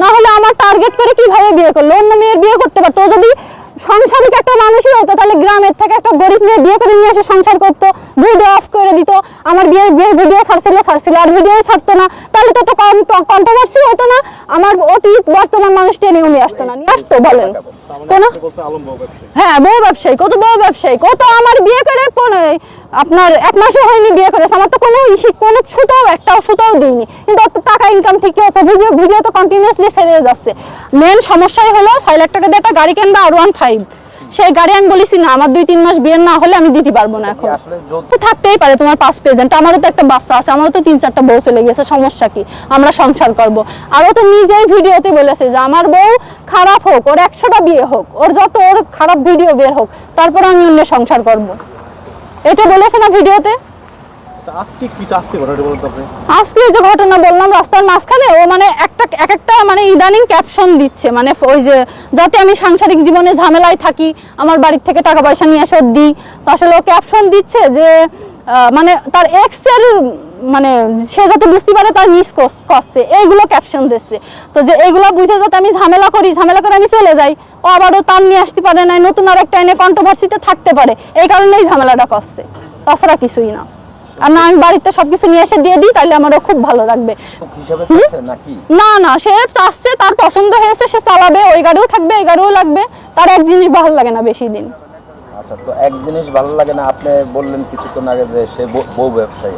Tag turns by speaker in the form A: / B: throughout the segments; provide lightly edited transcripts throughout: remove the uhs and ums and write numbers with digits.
A: না হলে আমার টার্গেট করে কিভাবে বিয়ে করলো? অন্য মেয়ের বিয়ে করতে পারতো। যদি সংসারিক একটা মানুষই হতো তাহলে গ্রামের থেকে একটা গরিব মেয়ে বিয়ে করে নিয়ে এসে সংসার করতো, ভিডিও অফ করে দিত, আমার বিয়ের ভিডিও ছাড়ছিল আর ভিডিও ছাড়তো না, তাহলে তো একটা কন্ট্রোভার্সি হতো না, আমার অতীত বর্তমান মানুষ টেনে নিয়ে আসতো না। নিয়ে আসতো বলেন কোন? হ্যাঁ, বউ ব্যবসায়ী, কত বউ ব্যবসায়ী, কত আমার বিয়ে করে আপনার 1 মাসও হয়নি বিয়ে করেছে, আমার তো কোনো ছুটাও একটা সুতাও দিইনি, কিন্তু অত টাকা ইনকাম ঠিকই হচ্ছে, ভিডিও তো কন্টিনিউয়াসলি ছেড়ে যাচ্ছে। মেন সমস্যাই হলো 6 লাখ টাকা দিয়ে একটা গাড়ি কিনবে R15, সেই গাড়ি আমি বলেছি না আমার 2-3 মাস বিয়ে না হলে আমি দিতে পারবো না। এখন তো থাকতেই পারে তোমার 5 প্রেজেন্ট, আমারও তো একটা বাচ্চা আছে, আমারও তো 3-4টা বউ চলে গেছে, সমস্যা কি? আমরা সংসার করব। আর ও তো নিজেই ভিডিওতে বলেছে যে আমার বউ খারাপ হোক, ওর 100টা বিয়ে হোক, ওর যত ওর খারাপ ভিডিও বের হোক, তারপর আমি অন্য সংসার করব, এটা বলেছে না ভিডিওতে। আজকে যে ঘটনা বললাম রাস্তার মাঝখানে, ও মানে একটা মানে ইদানিং ক্যাপশন দিচ্ছে, মানে ওই যে যাতে আমি সাংসারিক জীবনে ঝামেলায় থাকি, আমার বাড়ির থেকে টাকা পয়সা নিয়ে এসে দিই, তো আসলে ও ক্যাপশন দিচ্ছে যে মানে তার এক্স এর মানে সে যাতে বুঝতে পারে তার মিস করছে, এইগুলো ক্যাপশন দিচ্ছে। তো যে এইগুলো বুঝে যাতে আমি ঝামেলা করে আমি চলে যাই, ও আবারও তার নিয়ে আসতে পারে না, নতুন আর একটা এনে কন্ট্রোভার্সিতে থাকতে পারে, এই কারণেই ঝামেলাটা করছে, তাছাড়া কিছুই না। আর না আমি বাড়িতে সবকিছু নিয়ে এসে দিয়ে দিই, তাহলে আমারও খুব ভালো লাগবে। না না, সে চাচ্ছে, তার পছন্দ হয়েছে, সে চালাবে, ওই গাড়িও থাকবে এই গাড়িও লাগবে, তার এক জিনিস ভালো লাগে না বেশি দিন।
B: আচ্ছা, তো এক জিনিস ভালো লাগে না, আপনি বললেন কিছুক্ষণ আগে যে সে বউ ব্যবসায়ী।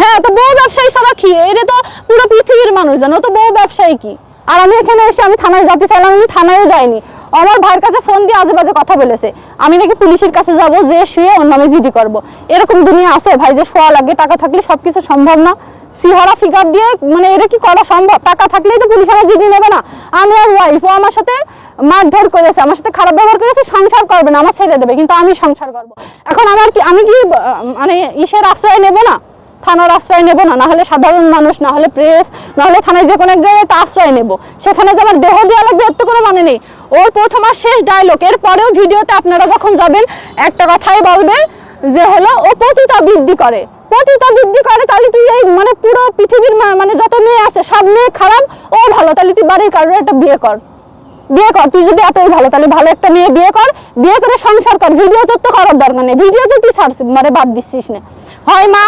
A: হ্যাঁ, তো বউ ব্যবসায়ী ছাড়া কি? এটা তো পুরো পৃথিবীর মানুষ জানো তো বউ ব্যবসায়ী কি। আর আমি এখানে এসে আমি থানায় যেতে চাইলাম, আমি থানায়ও যাইনি, আমার ভাইয়ের কাছে ফোন দিয়ে আজে বাজে কথা বলেছে, আমি নাকি পুলিশের কাছে যাব, যে শুয়ে ওর নামে জিডি করব। এরকম দুনিয়া আছে ভাই যে শোয়া লাগে, টাকা থাকলে সবকিছু সম্ভব না? সিহারা ফিগার দিয়ে মানে এটা কি করা সম্ভব? টাকা থাকলেই তো পুলিশ আমার জিডি নেবে না। আমি আর ওয়াইফ, ও আমার সাথে মারধর করেছে, আমার সাথে খারাপ ব্যবহার করেছে, সংসার করবে না, আমার ছেড়ে দেবে, কিন্তু আমি সংসার করব। এখন আমি কি মানে ইসের আশ্রয় নেব না, থানার আশ্রয় নেব না, না হলে সাধারণ মানুষ, না হলে প্রেস, না হলে থানায় যে কোনো এক জায়গায় আশ্রয় নেব, সেখানে যে আমার দেহ দেওয়া লাগবে এর তো কোনো মানে নেই। ওর প্রথম আর শেষ ডায়লগ, এর পরেও ভিডিওতে আপনারা যখন যাবেন একটা কথাই বলবে যে হলো ও পতিতা বৃদ্ধি করে, তাহলে তুই এই মানে পুরো পৃথিবীর মানে যত মেয়ে আছে সব মেয়ে খারাপ, ও ভালো, তাহলে তুই বাড়ির কারোর একটা বিয়ে কর, তুই যদি এতই ভালো, তাহলে ভালো একটা মেয়ে বিয়ে করে সংসার কর। ভিডিও তোর তো করার দরকার নেই, ভিডিও তো তুই ছাড়ছিস মানে বাদ দিচ্ছিস না, হয় মা